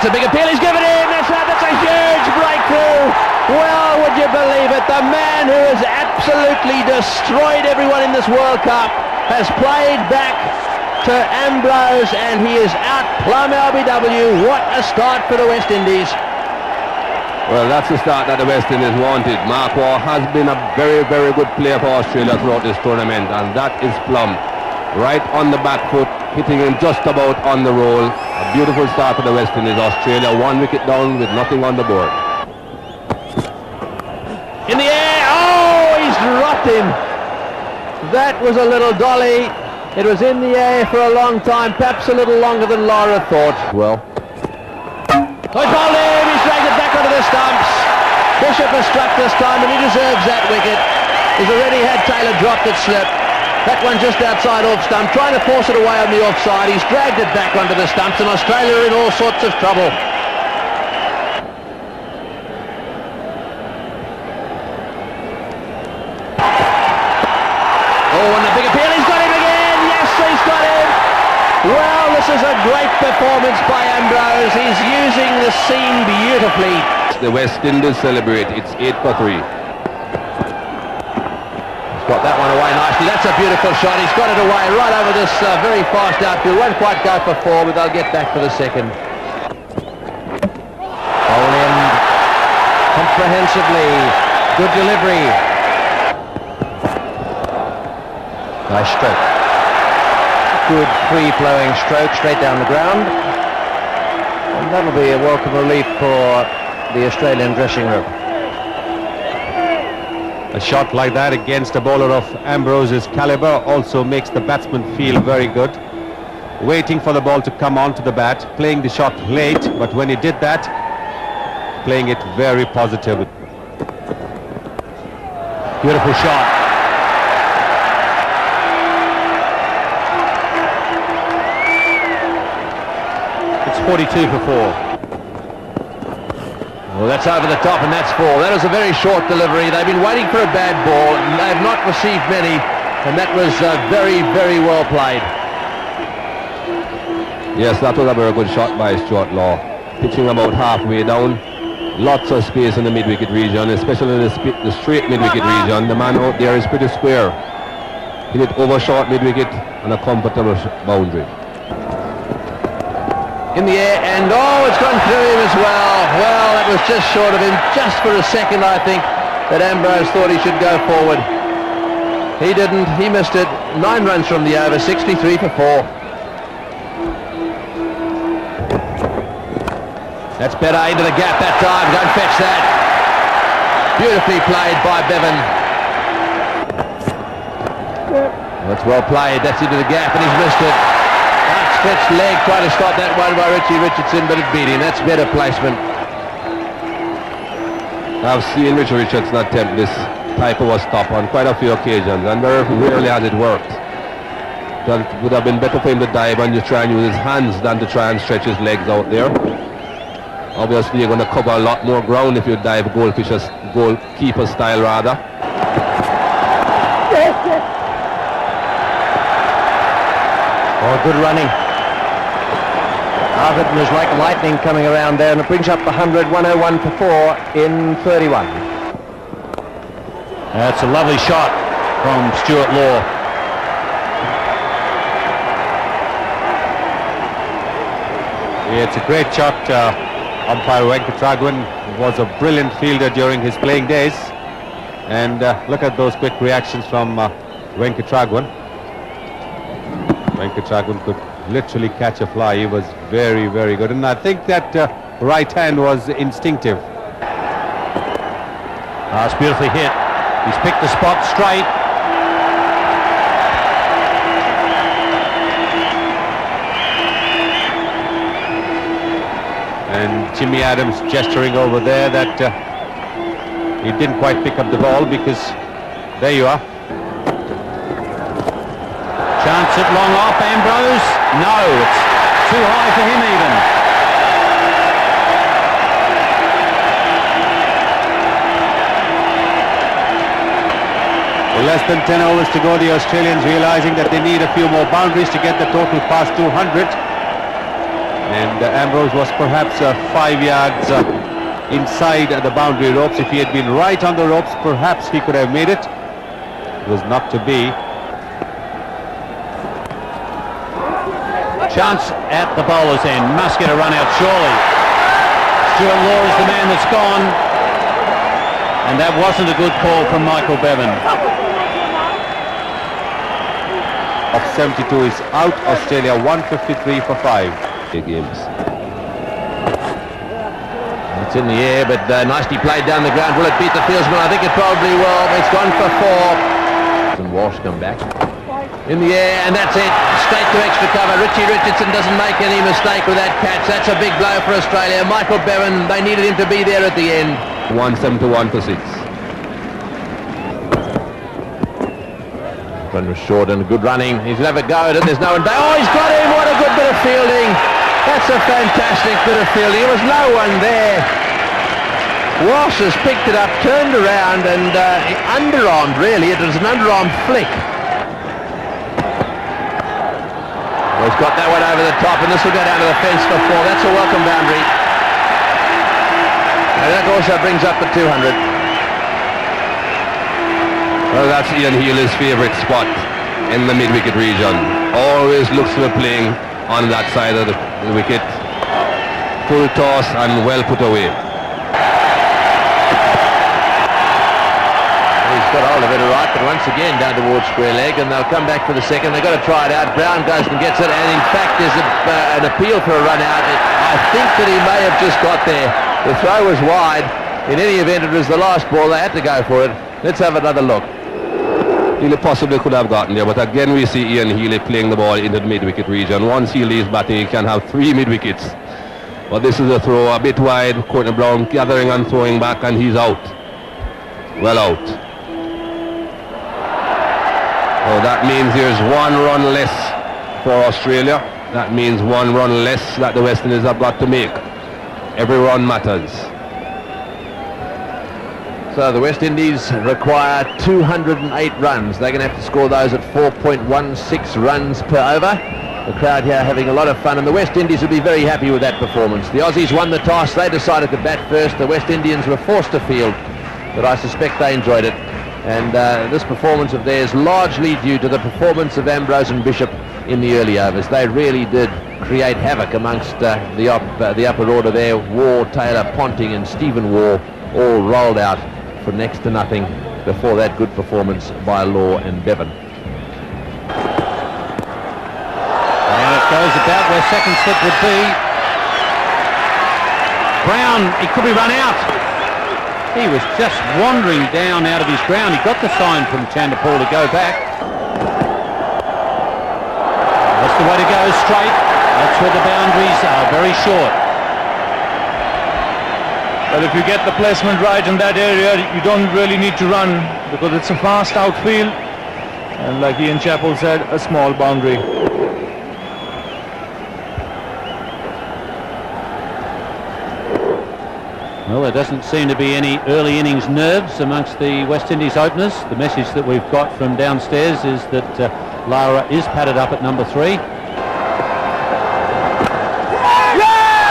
That's a big appeal. He's given him. That's a huge breakthrough. Well, would you believe it? The man who has absolutely destroyed everyone in this World Cup has played back to Ambrose, and he is out plumb LBW. What a start for the West Indies. Well, that's the start that the West Indies wanted. Mark Waugh has been a very, very good player for Australia throughout this tournament, and that is plumb. Right on the back foot, hitting him just about on the roll. A beautiful start for the West Indies. Australia 1 wicket down with nothing on the board. In the air, oh, he's dropped him. That was a little dolly. It was in the air for a long time, perhaps a little longer than Laura thought. Well, He's bowled him, he's dragged it back onto the stumps. Bishop has struck this time, and he deserves that wicket. He's already had Taylor dropped it slip. That one just outside off stump, trying to force it away on the offside. He's dragged it back onto the stumps, and Australia are in all sorts of trouble. Oh, and the big appeal, he's got him again. Yes, he's got him. Well, this is a great performance by Ambrose. He's using the seam beautifully. The West Indies celebrate. It's 8 for 3. He's got that one away nicely. That's a beautiful shot. He's got it away right over this very fast outfield. Won't quite go for 4, but they'll get back for the second. Bowled in comprehensively. Good delivery. Nice stroke. Good free-flowing stroke straight down the ground. And that'll be a welcome relief for the Australian dressing room. A shot like that against a bowler of Ambrose's caliber also makes the batsman feel very good. Waiting for the ball to come onto the bat, playing the shot late, but when he did that, playing it very positive. Beautiful shot. It's 42 for 4. Well, that's over the top, and that's 4. That was a very short delivery. They've been waiting for a bad ball, and they've not received many, and that was very, very well played. Yes, that was a very good shot by Stuart Law. Pitching about halfway down. Lots of space in the mid-wicket region, especially in the straight mid-wicket region. The man out there is pretty square. Hit it over short mid-wicket and a comfortable boundary. In the air, and oh, it's gone through him as well. Well, that was just short of him, just for a second, I think, that Ambrose thought he should go forward. He didn't, he missed it. 9 runs from the over, 63 for 4. That's better, into the gap that time, don't fetch that. Beautifully played by Bevan. That's well played, that's into the gap, and he's missed it. Outstretched leg, trying to stop that one by Richie Richardson, but it beat him. That's better placement. I've seen Richie Richardson attempt this type of a stop on quite a few occasions, and very rarely has it worked. It would have been better for him to dive and just try and use his hands than to try and stretch his legs out there. Obviously, you're going to cover a lot more ground if you dive goalkeeper style rather. Oh, good running. Arvind was like lightning coming around there, and it brings up the 100, 101 for 4 in 31. That's a lovely shot from Stuart Law. Yeah, it's a great shot. Umpire Venkatragwan was a brilliant fielder during his playing days, and look at those quick reactions from Venkatragwan. Venkatragwan could literally catch a fly. He was very, very good, and I think that right hand was instinctive. Oh, it's beautifully hit. He's picked the spot straight. And Jimmy Adams gesturing over there that he didn't quite pick up the ball, because there you are. Chance it long off, Ambrose. No, it's too high for him even. Well, less than 10 overs to go, the Australians realizing that they need a few more boundaries to get the total past 200. And Ambrose was perhaps 5 yards inside the boundary ropes. If he had been right on the ropes, perhaps he could have made it. It was not to be. Chance at the bowler's end. Must get a run out surely. Stuart Law is the man that's gone. And that wasn't a good call from Michael Bevan. Of 72 is out. Australia 153 for 5. Games. It's in the air, but nicely played down the ground. Will it beat the fieldsman? I think it probably will. It's gone for 4. And Walsh come back. In the air, and that's it. Straight to extra cover. Richie Richardson doesn't make any mistake with that catch. That's a big blow for Australia. Michael Bevan, they needed him to be there at the end. 171 for 6. Run was short and good running. He's never go at it. There's no one. Oh, he's got him. What a good bit of fielding. That's a fantastic bit of fielding. There was no one there. Walsh has picked it up, turned around, and underarmed, really. It was an underarm flick. Well, he's got that one over the top, and this will go down to the fence for 4. That's a welcome boundary. And that also brings up the 200. Well, that's Ian Healy's favourite spot in the mid-wicket region. Always looks to be playing on that side of the wicket. Full toss and well put away. He's got hold of it all right, but once again down towards square leg, and they'll come back for the second. They've got to try it out. Brown goes and gets it, and in fact there's an appeal for a run out. I think that he may have just got there. The throw was wide. In any event, it was the last ball. They had to go for it. Let's have another look. Healy possibly could have gotten there, but again we see Ian Healy playing the ball into the mid-wicket region. Once he leaves batting, he can have 3 mid-wickets. But this is a throw a bit wide. Courtney Brown gathering and throwing back, and he's out. Well out. So that means there's 1 run less for Australia. That means 1 run less that the West Indies have got to make. Every run matters. So the West Indies require 208 runs. They're going to have to score those at 4.16 runs per over. The crowd here having a lot of fun, and the West Indies will be very happy with that performance. The Aussies won the toss. They decided to bat first. The West Indians were forced to field, but I suspect they enjoyed it. And this performance of theirs largely due to the performance of Ambrose and Bishop in the early overs. They really did create havoc amongst the upper order there. Waugh, Taylor, Ponting and Stephen Waugh all rolled out for next to nothing before that good performance by Law and Bevan. And it goes about where second slip would be. Brown, he could be run out. He was just wandering down out of his ground. He got the sign from Chandapur to go back. That's the way to go, straight. That's where the boundaries are very short. But if you get the placement right in that area, you don't really need to run because it's a fast outfield, and like Ian Chappell said, a small boundary. Well, there doesn't seem to be any early innings nerves amongst the West Indies openers. The message that we've got from downstairs is that Lara is padded up at number 3. And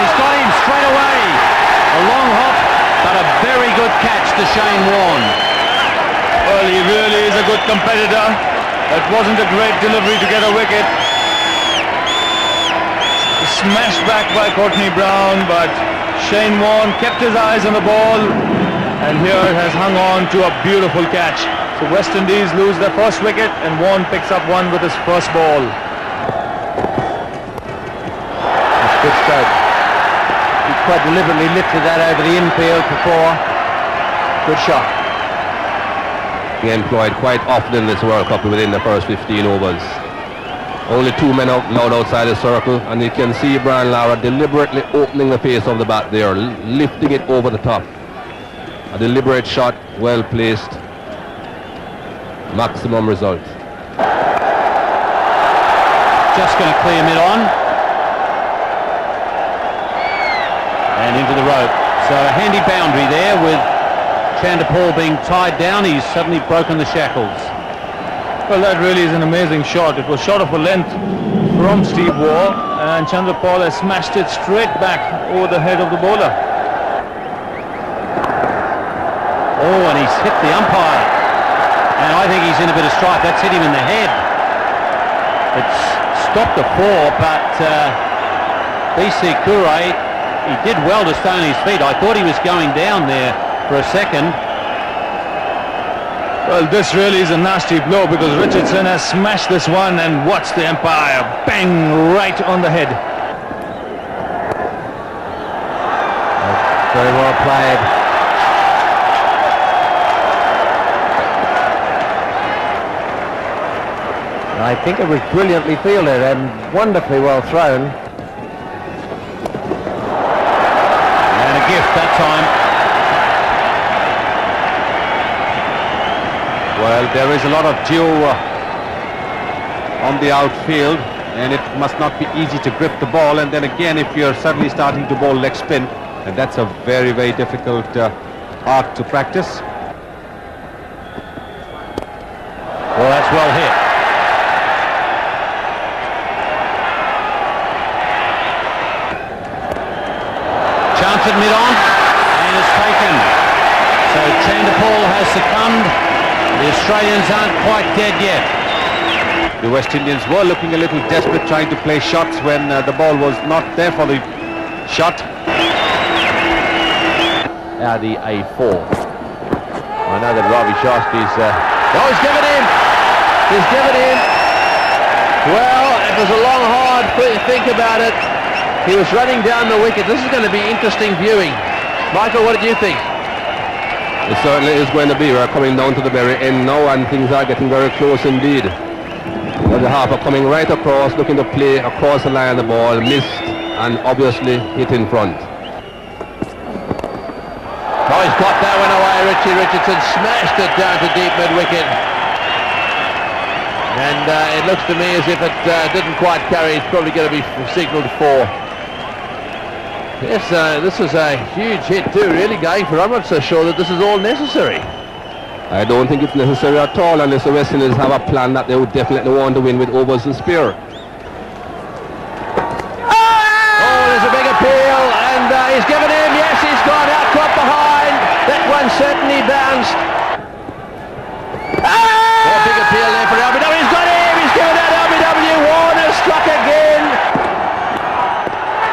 he's got him straight away. A long hop, but a very good catch to Shane Warne. Well, he really is a good competitor. That wasn't a great delivery to get a wicket. Smashed back by Courtney Brown, but Shane Warne kept his eyes on the ball, and here has hung on to a beautiful catch. So West Indies lose their first wicket, and Warne picks up one with his first ball. That's good stroke. He quite deliberately lifted that over the infield before. Good shot. He employed quite often in this World Cup within the first 15 overs. Only 2 men out loud outside the circle, and you can see Brian Lara deliberately opening the face of the bat there, lifting it over the top. A deliberate shot, well placed. Maximum result. Just going to clear mid-on. And into the rope. So a handy boundary there with Chandapur being tied down. He's suddenly broken the shackles. Well, that really is an amazing shot. It was short of a length from Steve Waugh, and Chandrapal has smashed it straight back over the head of the bowler. Oh, and he's hit the umpire. And I think he's in a bit of strife. That's hit him in the head. It's stopped the 4, but BC Kure, he did well to stay on his feet. I thought he was going down there for a second. Well, this really is a nasty blow because Richardson has smashed this one, and watch the umpire bang right on the head. Very well played. I think it was brilliantly fielded and wonderfully well thrown. And a gift that time. Well, there is a lot of dew on the outfield, and it must not be easy to grip the ball. And then again, if you're suddenly starting to bowl leg spin, and that's a very, very difficult art to practice. Well, that's well hit. Chance at mid-on, and it's taken. So Chandrapal has succumbed. The Australians aren't quite dead yet. The West Indians were looking a little desperate, trying to play shots when the ball was not there for the shot. Audi A4. I know that Ravi Shastri's... oh, he's given in! He's given in! Well, it was a long, hard think about it. He was running down the wicket. This is going to be interesting viewing. Michael, what did you think? It certainly is going to be. We're coming down to the very end now, and things are getting very close indeed. The Harper coming right across, looking to play across the line of the ball, missed, and obviously hit in front. Oh, he's got that one away. Richardson smashed it down to deep mid-wicket. And it looks to me as if it didn't quite carry. It's probably going to be signalled 4. Yes, this is a huge hit too, really going for. I'm not so sure that this is all necessary. I don't think it's necessary at all unless the West Indies have a plan that they would definitely want to win with overs and spear. Oh, there's a big appeal, and he's given in. Yes, he's gone out, caught behind. That one certainly bounced. Oh, big appeal there for LBW. He's got him. He's given out LBW. Warner struck again.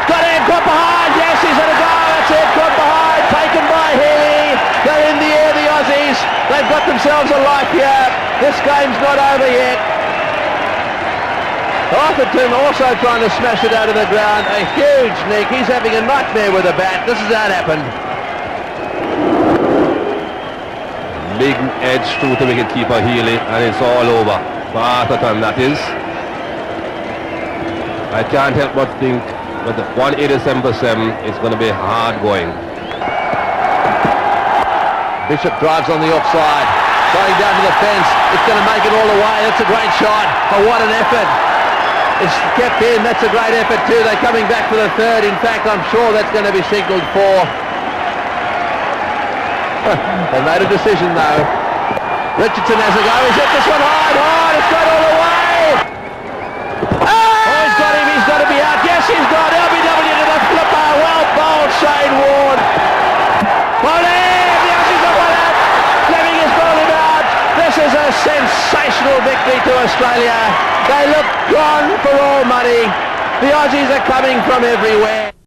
Got him, caught behind. Yes, he's had a go. That's it, caught behind. Taken by Healy. They're in the air, the Aussies. They've got themselves a life here. This game's not over yet. Arthurton also trying to smash it out of the ground. A huge nick. He's having a nightmare with a bat. This is how it happened. Big edge through to wicket-keeper Healy, and it's all over. For Arthurton, that is. I can't help but think with the 187 for 7, it's going to be hard going. Bishop drives on the offside, going down to the fence. It's going to make it all the way. That's a great shot. Oh, what an effort. It's kept in. That's a great effort too. They're coming back for the third. In fact, I'm sure that's going to be signalled 4. They made a decision though. Richardson has a go. He's hit this one hard. It's got all the way. Oh, he's got him. He's got to be out. Yes, he's got LBW to the flipper. Well bowled, Shane Warne. The Aussies have won it. Fleming has bowled him out. This is a sensational victory to Australia. They look gone for all money. The Aussies are coming from everywhere.